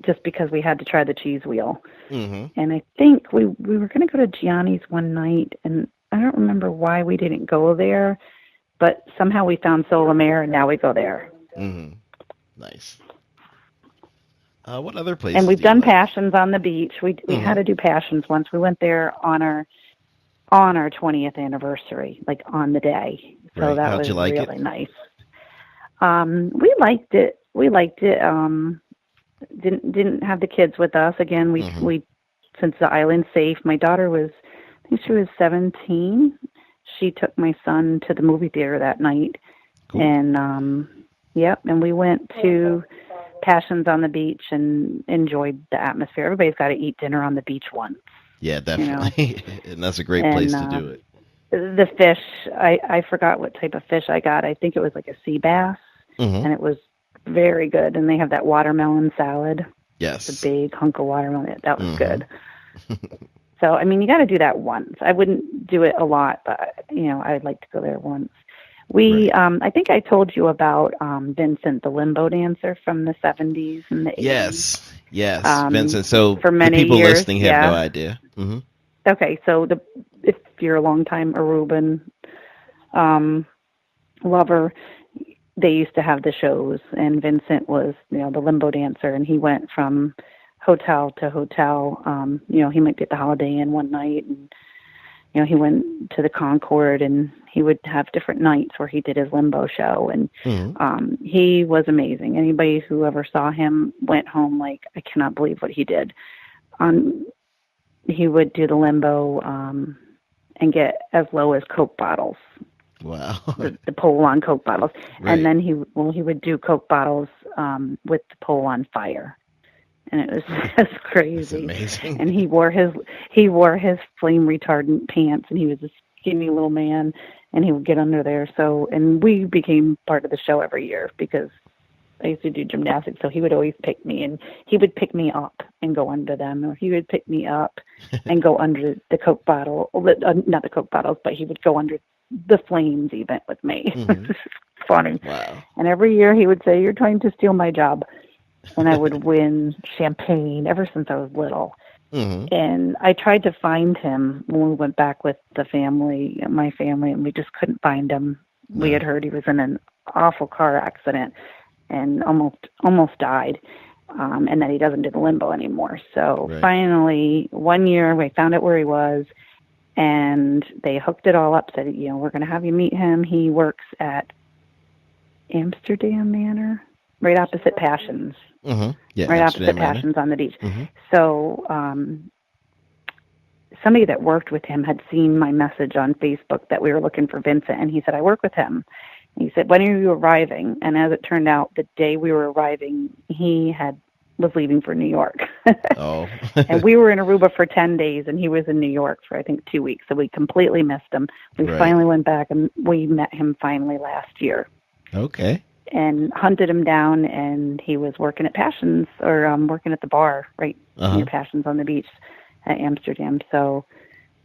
S2: just because we had to try the cheese wheel.
S1: Mm-hmm.
S2: And I think we were going to go to Gianni's one night, and I don't remember why we didn't go there, but somehow we found Solamare, and now we go there.
S1: Mm-hmm. Nice. What other places?
S2: And we've done Passions on the beach. We had to do Passions once. We went there on our 20th anniversary, like on the day. So that was really nice. We liked it. Didn't have the kids with us. Again, we since the island's safe. My daughter I think she was 17. She took my son to the movie theater that night. Cool. And and we went to Passions on the beach and enjoyed the atmosphere. Everybody's got to eat dinner on the beach once.
S1: Yeah, definitely. And that's a great place to do it.
S2: The fish, I forgot what type of fish I got. I think it was like a sea bass, and it was very good. And they have that watermelon salad.
S1: Yes.
S2: The big hunk of watermelon. That was good. So, I mean, you got to do that once. I wouldn't do it a lot, but, I'd like to go there once. I think I told you about Vincent, the limbo dancer from the 70s and the 80s.
S1: Yes, Vincent. So
S2: for many
S1: the people
S2: years,
S1: listening have no idea. Mm-hmm.
S2: Okay, so if you're a longtime Aruban lover, they used to have the shows, and Vincent was, the limbo dancer, and he went from hotel to hotel. He might be at the Holiday Inn one night, and he went to the Concord, and he would have different nights where he did his limbo show, and he was amazing. Anybody who ever saw him went home like, I cannot believe what he did. He would do the limbo and get as low as Coke bottles.
S1: Wow.
S2: The pole on Coke bottles.
S1: Right.
S2: And then he would do Coke bottles with the pole on fire. And it was just crazy.
S1: That's amazing.
S2: And he wore his flame retardant pants, and he was a skinny little man, and he would get under there. So, and we became part of the show every year because I used to do gymnastics, so he would always pick me, and he would pick me up and go under them, or he would pick me up and go under the Coke bottle, not the Coke bottles, but he would go under the flames even with me.
S1: Mm-hmm.
S2: Funny.
S1: Wow.
S2: And every year he would say, "You're trying to steal my job." And I would win champagne ever since I was little.
S1: Mm-hmm.
S2: And I tried to find him when we went back with my family, and we just couldn't find him. No. We had heard he was in an awful car accident and almost died, and that he doesn't do the limbo anymore. So finally, one year, we found out where he was, and they hooked it all up, said, we're going to have you meet him. He works at Amsterdam Manor, right opposite Passions.
S1: Mm-hmm. Yeah,
S2: right
S1: Amsterdam
S2: opposite
S1: Manor.
S2: Passions on the beach.
S1: Mm-hmm.
S2: somebody that worked with him had seen my message on Facebook that we were looking for Vincent, and he said, I work with him. And he said, when are you arriving? And as it turned out, the day we were arriving, was leaving for New York.
S1: Oh.
S2: And we were in Aruba for 10 days, and he was in New York for, I think, 2 weeks. So we completely missed him. We finally went back, and we met him finally last year.
S1: Okay.
S2: And hunted him down, and he was working at Passions, or working at the bar right near Passions on the beach at Amsterdam. So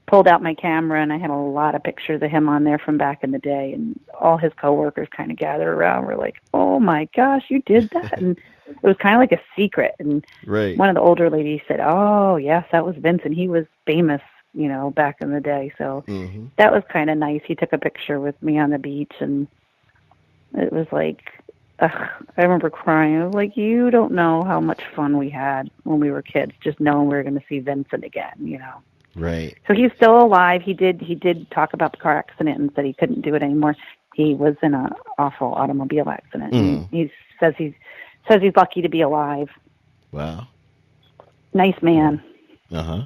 S2: pulled out my camera, and I had a lot of pictures of him on there from back in the day, and all his coworkers kind of gathered around. We're like, oh my gosh, you did that? And it was kind of like a secret. And one of the older ladies said, oh yes, that was Vincent. He was famous, back in the day. So that was kind of nice. He took a picture with me on the beach, and it was like, I remember crying. I was like, you don't know how much fun we had when we were kids, just knowing we were going to see Vincent again,
S1: Right.
S2: So he's still alive. He did talk about the car accident and said he couldn't do it anymore. He was in an awful automobile accident. And he says he's lucky to be alive.
S1: Wow.
S2: Nice man.
S1: Uh-huh.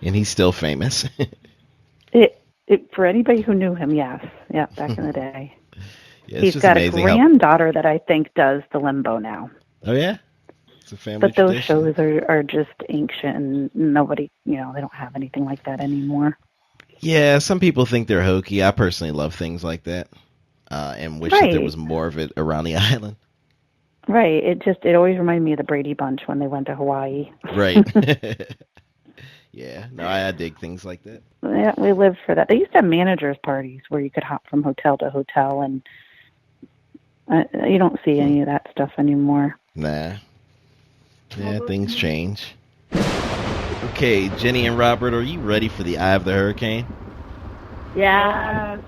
S1: And he's still famous.
S2: For anybody who knew him, yes. Yeah, back in the day.
S1: Yeah,
S2: he's got a granddaughter that I think does the limbo now.
S1: Oh, yeah? It's a family
S2: But those
S1: tradition.
S2: shows are just ancient, and nobody, they don't have anything like that anymore.
S1: Yeah, some people think they're hokey. I personally love things like that, and wish that there was more of it around the island.
S2: Right. It always reminded me of the Brady Bunch when they went to Hawaii.
S1: Right. Yeah. No, I dig things like that.
S2: Yeah, we lived for that. They used to have managers' parties where you could hop from hotel to hotel, and you don't see any of that stuff anymore.
S1: Nah. Yeah, things change. Okay, Jenny and Robert, are you ready for the eye of the hurricane?
S2: Yeah.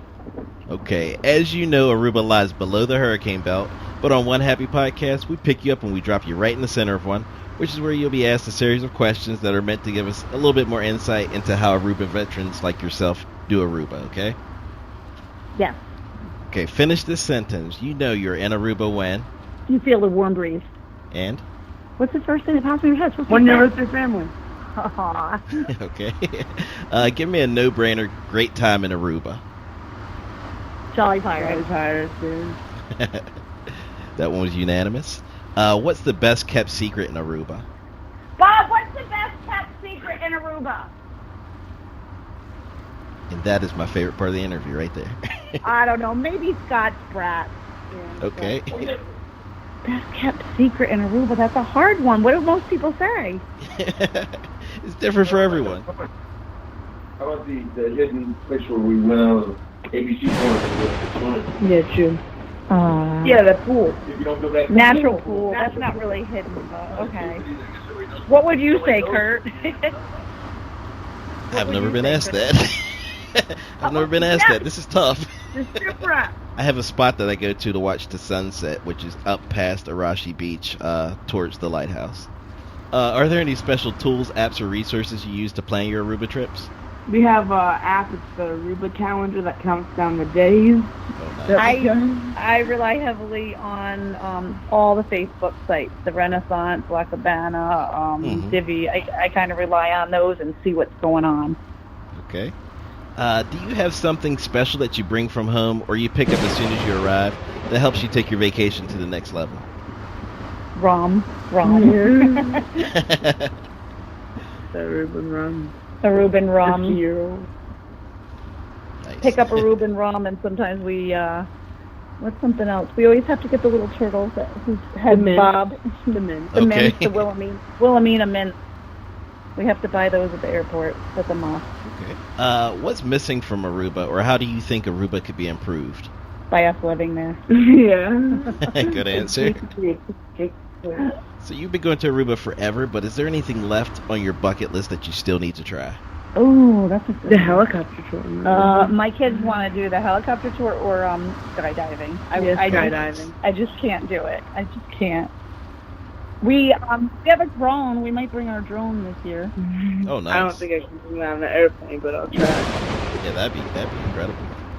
S1: Okay, as you know, Aruba lies below the hurricane belt, but on One Happy Podcast, we pick you up and we drop you right in the center of one, which is where you'll be asked a series of questions that are meant to give us a little bit more insight into how Aruba veterans like yourself do Aruba, okay?
S2: Yeah.
S1: Okay, finish this sentence. You know you're in Aruba when?
S2: You feel the warm breeze.
S1: And?
S2: What's the first thing that pops in your head?
S3: When you're with your family.
S2: Aww.
S1: Okay. Give me a no-brainer great time in Aruba.
S2: Jolly Pirates.
S1: That one was unanimous. What's the best kept secret in Aruba?
S2: Bob, what's the best kept secret in Aruba?
S1: And that is my favorite part of the interview right there.
S2: I don't know. Maybe Scott's brat. Yeah,
S1: okay.
S2: Best kept secret in Aruba. That's a hard one. What do most people say?
S1: It's different for everyone.
S3: How about the hidden place where we went out of ABC?
S2: Yeah, true.
S3: Yeah, that pool. If you don't go back
S2: Natural pool. That's not really hidden, but okay. What would you say, Kurt?
S1: I've never been asked that. I've never been asked that. This is tough. I have a spot that I go to watch the sunset, which is up past Arashi Beach, towards the lighthouse. Are there any special tools, apps, or resources you use to plan your Aruba trips?
S3: We have an app. It's the Aruba calendar that counts down the days.
S1: Oh, nice.
S2: I rely heavily on all the Facebook sites, the Renaissance, La Cabana, Divi. I kind of rely on those and see what's going on.
S1: Okay. Do you have something special that you bring from home or you pick up as soon as you arrive that helps you take your vacation to the next level?
S2: Rum.
S3: The Aruban rum.
S2: Aruban rum.
S1: Nice.
S2: Pick up Aruban rum, and sometimes we, what's something else? We always have to get the little turtles whose head Bob.
S3: The mint.
S2: The mint, the Wilhelmina mint. We have to buy those at the airport. That's a must.
S1: Okay. What's missing from Aruba, or how do you think Aruba could be improved?
S2: By us living there.
S3: Yeah.
S1: Good answer. So you've been going to Aruba forever, but is there anything left on your bucket list that you still need to try?
S2: Oh, that's a good
S3: The helicopter tour.
S2: My kids want to do the helicopter tour or skydiving.
S3: Skydiving.
S2: I just can't do it. I just can't. We have a drone. We might bring our drone this year.
S1: Oh, nice.
S3: I don't think I can bring that on the airplane, but I'll try.
S1: Yeah, that'd be incredible.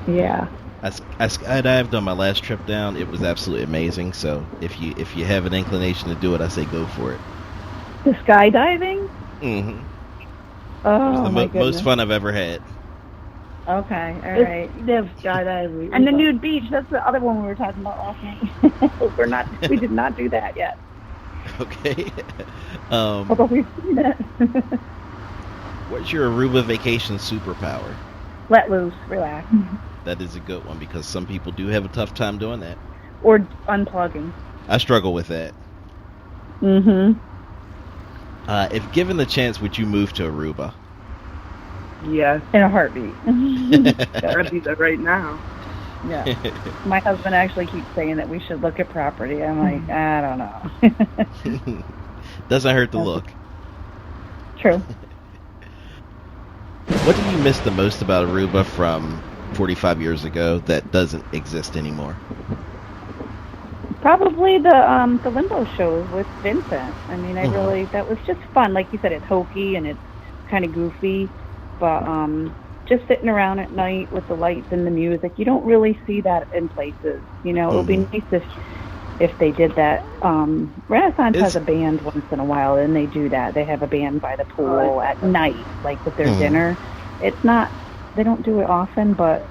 S2: Yeah.
S1: I skydived on my last trip down. It was absolutely amazing. So if you have an inclination to do it, I say go for it.
S2: The skydiving?
S1: Mm-hmm.
S2: Oh,
S1: It was the
S2: my goodness.
S1: most fun I've ever had.
S2: Okay, all right.
S3: They have skydiving.
S2: And the nude beach, that's the other one we were talking about last night. We did not do that yet.
S1: Okay.
S2: Although we've seen it.
S1: What's your Aruba vacation superpower?
S2: Let loose, relax.
S1: That is a good one because some people do have a tough time doing that.
S2: Or unplugging.
S1: I struggle with that.
S2: Mm-hmm.
S1: If given the chance, would you move to Aruba?
S3: Yes.
S2: In a heartbeat.
S3: I'd be there right now.
S2: Yeah. My husband actually keeps saying that we should look at property. I'm like, I don't know.
S1: Doesn't hurt to look.
S2: True.
S1: What do you miss the most about Aruba from 45 years ago that doesn't exist anymore?
S2: Probably the limbo shows with Vincent. I mean, that was just fun. Like you said, it's hokey and it's kind of goofy, but just sitting around at night with the lights and the music, you don't really see that in places. You know, it would be nice if they did that. Renaissance has a band once in a while, and they do that. They have a band by the pool at night, like with their dinner. It's not, they don't do it often, but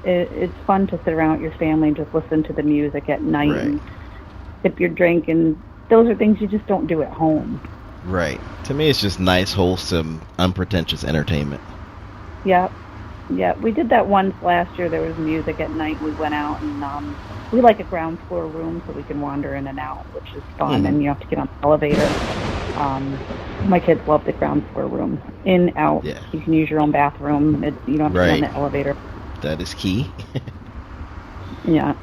S2: it's fun to sit around with your family and just listen to the music at night and sip your drink, and those are things you just don't do at home.
S1: Right. To me, it's just nice, wholesome, unpretentious entertainment.
S2: Yep. Yeah, we did that once last year. There was music at night. We went out and we like a ground floor room so we can wander in and out, which is fun. And you have to get on the elevator. My kids love the ground floor room. In, out. Yeah. You can use your own bathroom. You don't have to get on the elevator.
S1: That is key.
S2: Yeah.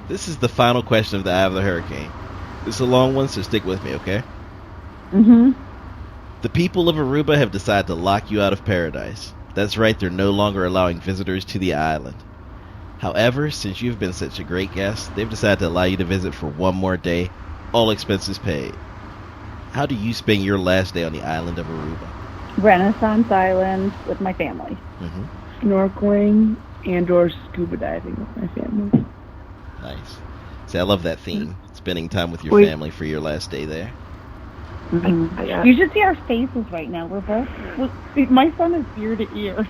S1: This is the final question of the Eye of the Hurricane. It's a long one, so stick with me, okay?
S2: Mm-hmm.
S1: The people of Aruba have decided to lock you out of paradise. That's right, they're no longer allowing visitors to the island. However, since you've been such a great guest, they've decided to allow you to visit for one more day, all expenses paid. How do you spend your last day on the island of Aruba?
S2: Renaissance Island with my family.
S1: Mm-hmm.
S3: Snorkeling and or scuba diving with my family.
S1: Nice. See, I love that theme. Spending time with your family for your last day there.
S2: Mm-hmm. You should see our faces right now. We're both. My son is ear to ear.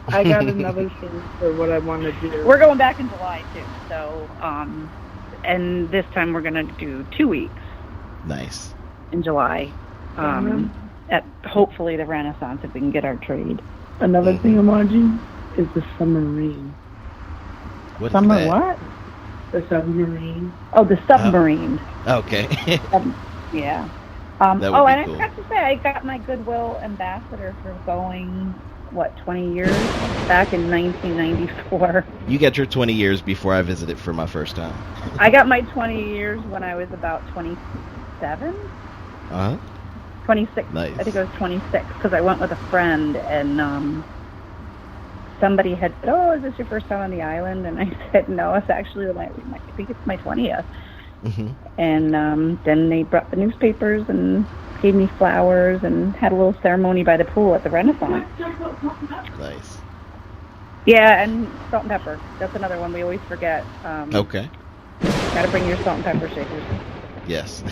S3: I got another thing for what I want to do.
S2: We're going back in July too. So, and this time we're gonna do 2 weeks.
S1: Nice.
S2: In July, at hopefully the Renaissance if we can get our trade.
S3: Another thing I want to do is the submarine.
S1: What
S2: Summer
S1: is that?
S2: what?
S3: The submarine.
S2: Oh, the submarine.
S1: Okay.
S2: Yeah.
S1: That would be
S2: and
S1: cool.
S2: I forgot to say, I got my Goodwill ambassador for going, 20 years? Back in 1994.
S1: You got your 20 years before I visited for my first time.
S2: I got my 20 years when I was about 27? 26.
S1: Nice.
S2: I think I was 26 because I went with a friend and somebody had said, "Oh, is this your first time on the island?" And I said, "No, it's actually I think it's my 20th." Mm-hmm. And then they brought the newspapers and gave me flowers and had a little ceremony by the pool at the Renaissance.
S1: Nice.
S2: Yeah, and salt and pepper. That's another one we always forget.
S1: Okay.
S2: Got to bring your salt and pepper shakers.
S1: Yes.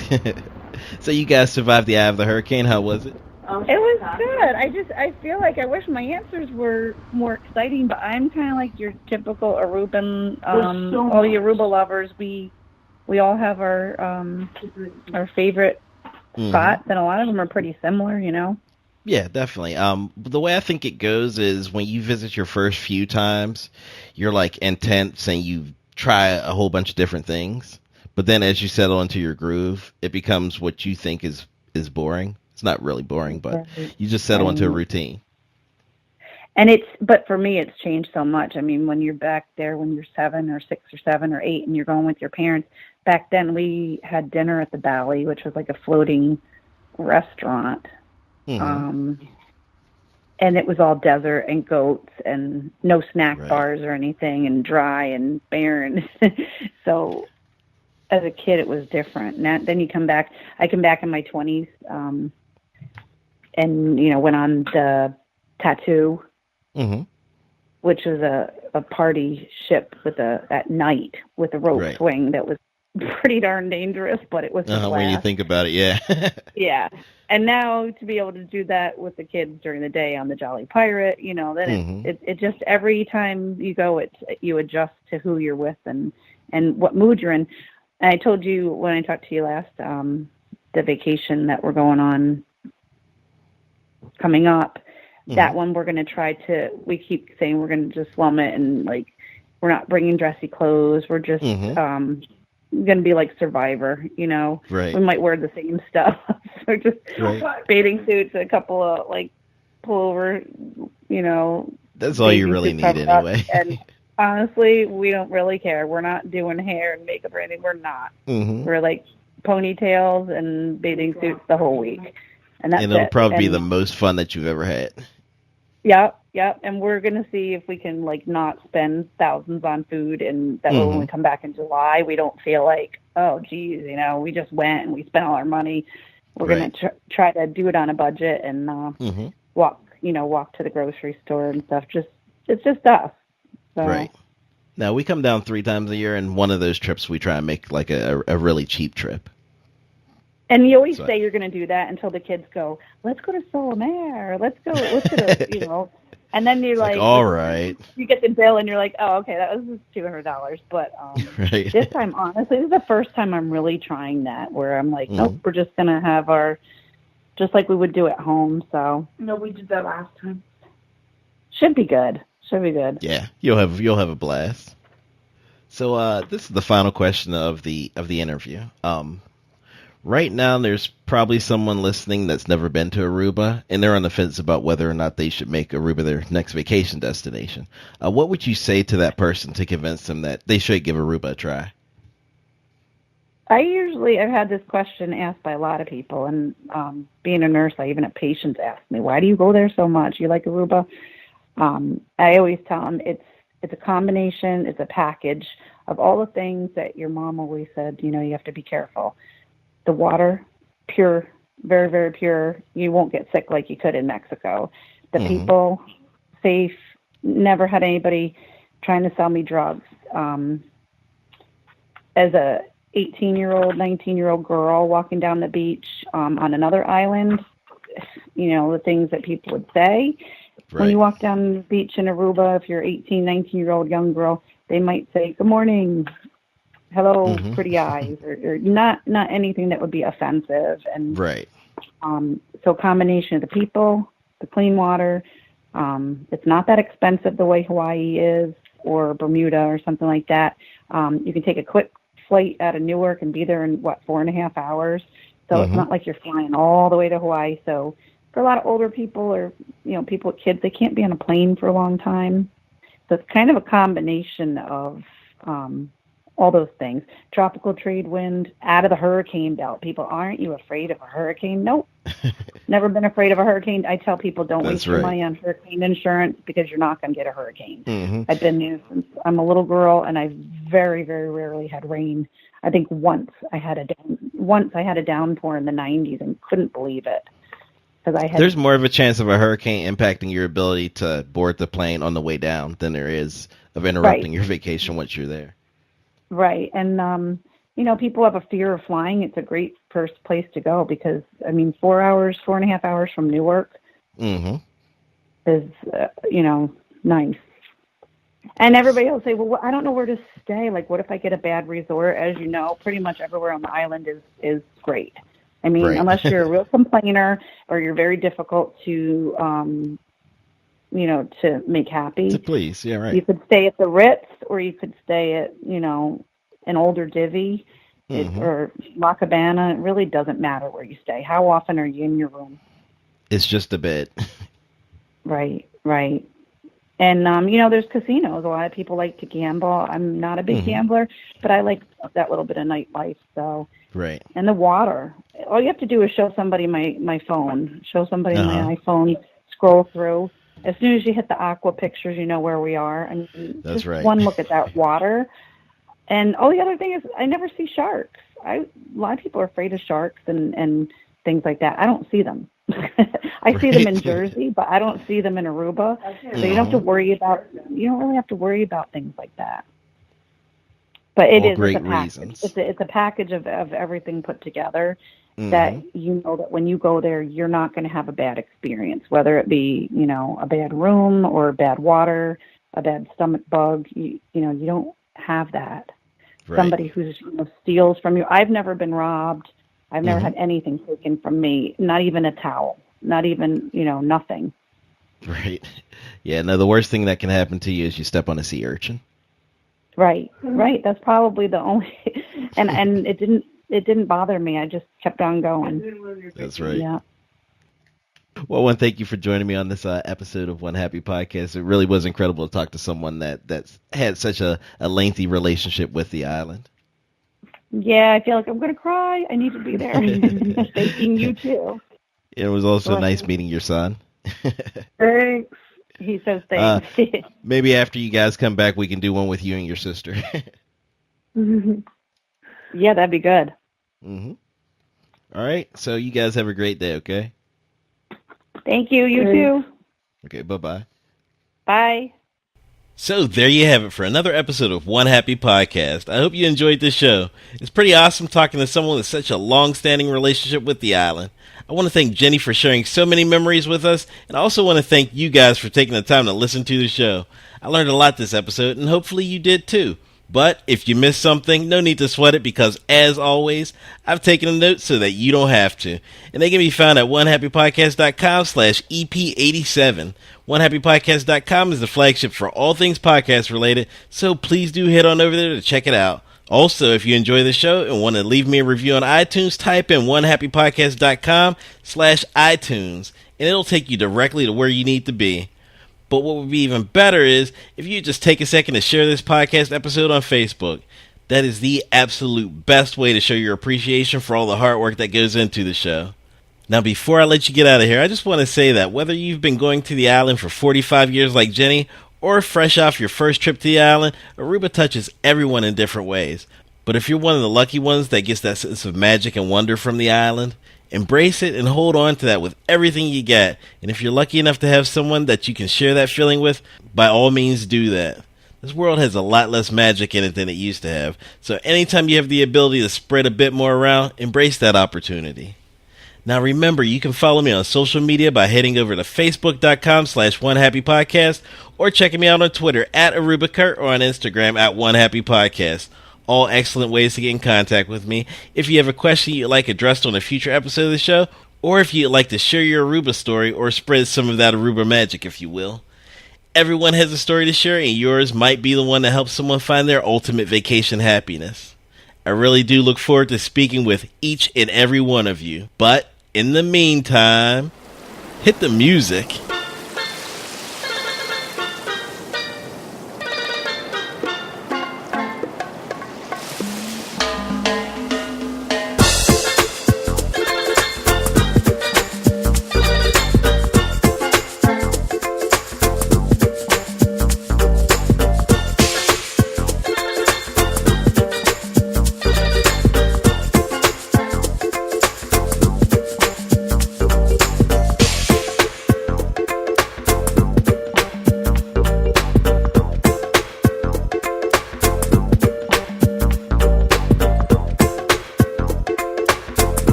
S1: So you guys survived the eye of the hurricane. How was it?
S2: It was good. I feel like I wish my answers were more exciting, but I'm kind of like your typical Aruban. All the Aruba lovers, we all have our favorite spots, and a lot of them are pretty similar, you know.
S1: Yeah, definitely. The way I think it goes is when you visit your first few times, you're like intense and you try a whole bunch of different things. But then as you settle into your groove, it becomes what you think is boring. It's not really boring, but you just settle into a routine.
S2: And but for me, it's changed so much. I mean, when you're back there, when you're 7 or 6 or 7 or 8 and you're going with your parents, back then we had dinner at the Valley, which was like a floating restaurant. Mm-hmm. And it was all desert and goats and no snack bars or anything and dry and barren. So as a kid, it was different. Now, then you come back. I come back in my 20s and, went on the Tattoo, which was a party ship at night with a rope swing that was pretty darn dangerous, but it was a blast.
S1: When you think about it, yeah.
S2: Yeah. And now to be able to do that with the kids during the day on the Jolly Pirate, then it just every time you go, you adjust to who you're with and what mood you're in. And I told you when I talked to you last, the vacation that we're going on coming up, that one we're going to try we keep saying we're going to just slum it and like, we're not bringing dressy clothes. We're just going to be like Survivor,
S1: Right.
S2: We might wear the same stuff. So just bathing suits, a couple of like pullover,
S1: That's all you really need anyway.
S2: And honestly, we don't really care. We're not doing hair and makeup or anything. We're not. We're like ponytails and bathing suits the whole week. And
S1: it'll probably be the most fun that you've ever had.
S2: Yep. And we're going to see if we can like not spend thousands on food, and that way when we come back in July, we don't feel like, oh, geez, we just went and we spent all our money. We're going to try to do it on a budget and walk to the grocery store and stuff. It's just us. So.
S1: Right. Now, we come down 3 times a year, and one of those trips we try and make like a really cheap trip.
S2: And you always say you're going to do that until the kids go, let's go to Solomare, let's go to, and then you're like,
S1: all right.
S2: You get the bill and you're like, oh, okay, that was just $200. But this time, honestly, this is the first time I'm really trying that, where I'm like, nope, we're just going to have just like we would do at home. So
S3: no, we did that last time.
S2: Should be good.
S1: Yeah, you'll have a blast. So this is the final question of the interview. Right now, there's probably someone listening that's never been to Aruba, and they're on the fence about whether or not they should make Aruba their next vacation destination. What would you say to that person to convince them that they should give Aruba a try?
S2: I've had this question asked by a lot of people, and being a nurse, I even have patients ask me, why do you go there so much? You like Aruba? I always tell them it's a combination, it's a package of all the things that your mom always said, you have to be careful. The water, pure, very, very pure. You won't get sick like you could in Mexico. The people, safe, never had anybody trying to sell me drugs. As a 18-year-old, 19-year-old girl walking down the beach on another island, the things that people would say. Right. When you walk down the beach in Aruba, if you're 18, 19-year-old young girl, they might say, good morning, hello, pretty eyes, or not anything that would be offensive. And so combination of the people, the clean water, it's not that expensive the way Hawaii is, or Bermuda or something like that. You can take a quick flight out of Newark and be there in 4.5 hours. So it's not like you're flying all the way to Hawaii. So for a lot of older people or people with kids, they can't be on a plane for a long time. So it's kind of a combination of all those things. Tropical trade wind, out of the hurricane belt. People, aren't you afraid of a hurricane? Nope. Never been afraid of a hurricane. I tell people, don't waste your money on hurricane insurance because you're not going to get a hurricane. I've been there since I'm a little girl, and I've very, very rarely had rain. I think once I had a downpour in the 90s and couldn't believe it. There's
S1: more of a chance of a hurricane impacting your ability to board the plane on the way down than there is of interrupting your vacation once you're there.
S2: Right. And, people have a fear of flying. It's a great first place to go because, 4.5 hours from Newark is, nice. And everybody will say, well, I don't know where to stay. Like, what if I get a bad resort? As you know, pretty much everywhere on the island is great. Unless you're a real complainer or you're very difficult to, to make happy.
S1: To please, yeah, right.
S2: You could stay at the Ritz or you could stay at, an older divvy or La Cabana. It really doesn't matter where you stay. How often are you in your room?
S1: It's just a bit.
S2: Right. And, there's casinos. A lot of people like to gamble. I'm not a big gambler, but I like that little bit of nightlife. So,
S1: right.
S2: And the water. All you have to do is show somebody my phone. Show somebody my iPhone. Scroll through. As soon as you hit the aqua pictures, you know where we are.
S1: That's
S2: just
S1: right.
S2: One look at that water. And the other thing is I never see sharks. A lot of people are afraid of sharks and things like that. I don't see them. I see them in Jersey, but I don't see them in Aruba. So you don't really have to worry about things like that. But it
S1: All
S2: is
S1: great
S2: it's a package.
S1: reasons.
S2: It's a package of everything put together
S1: Mm-hmm.
S2: that you know that when you go there, you're not going to have a bad experience, whether it be, a bad room or bad water, a bad stomach bug. You don't have that.
S1: Right.
S2: Somebody who's steals from you. I've never been robbed. I've never
S1: Mm-hmm.
S2: had anything taken from me, not even a towel, not even, nothing.
S1: Right. Yeah, no, the worst thing that can happen to you is you step on a sea urchin.
S2: Right. That's probably the only, and it didn't bother me. I just kept on going.
S1: That's right.
S2: Yeah.
S1: Well, I want to thank you for joining me on this episode of One Happy Podcast. It really was incredible to talk to someone that's had such a lengthy relationship with the island.
S2: Yeah, I feel like I'm going to cry. I need to be there. Thanking you, too.
S1: It was also nice meeting your son.
S2: Thanks. He says thanks.
S1: Maybe after you guys come back, we can do one with you and your sister.
S2: Yeah, that'd be good.
S1: Mm-hmm. All right. So you guys have a great day, okay?
S2: Thank you. You too.
S1: Okay, bye-bye.
S2: Bye.
S1: So there you have it for another episode of One Happy Podcast. I hope you enjoyed this show. It's pretty awesome talking to someone with such a long-standing relationship with the island. I want to thank Jenny for sharing so many memories with us, and I also want to thank you guys for taking the time to listen to the show. I learned a lot this episode, and hopefully you did too. But if you missed something, no need to sweat it because, as always, I've taken a note so that you don't have to. And they can be found at onehappypodcast.com/EP87. Onehappypodcast.com is the flagship for all things podcast related, so please do head on over there to check it out. Also, if you enjoy the show and want to leave me a review on iTunes, type in onehappypodcast.com/iTunes, and it'll take you directly to where you need to be. But what would be even better is if you just take a second to share this podcast episode on Facebook. That is the absolute best way to show your appreciation for all the hard work that goes into the show. Now, before I let you get out of here, I just want to say that whether you've been going to the island for 45 years like Jenny, or fresh off your first trip to the island, Aruba touches everyone in different ways. But if you're one of the lucky ones that gets that sense of magic and wonder from the island, embrace it and hold on to that with everything you get. And if you're lucky enough to have someone that you can share that feeling with, by all means do that. This world has a lot less magic in it than it used to have. So anytime you have the ability to spread a bit more around, embrace that opportunity. Now remember, you can follow me on social media by heading over to facebook.com/onehappypodcast or checking me out on Twitter at ArubaKurt or on Instagram at onehappypodcast. All excellent ways to get in contact with me. If you have a question you'd like addressed on a future episode of the show, or if you'd like to share your Aruba story or spread some of that Aruba magic, if you will. Everyone has a story to share, and yours might be the one that helps someone find their ultimate vacation happiness. I really do look forward to speaking with each and every one of you. But in the meantime, hit the music.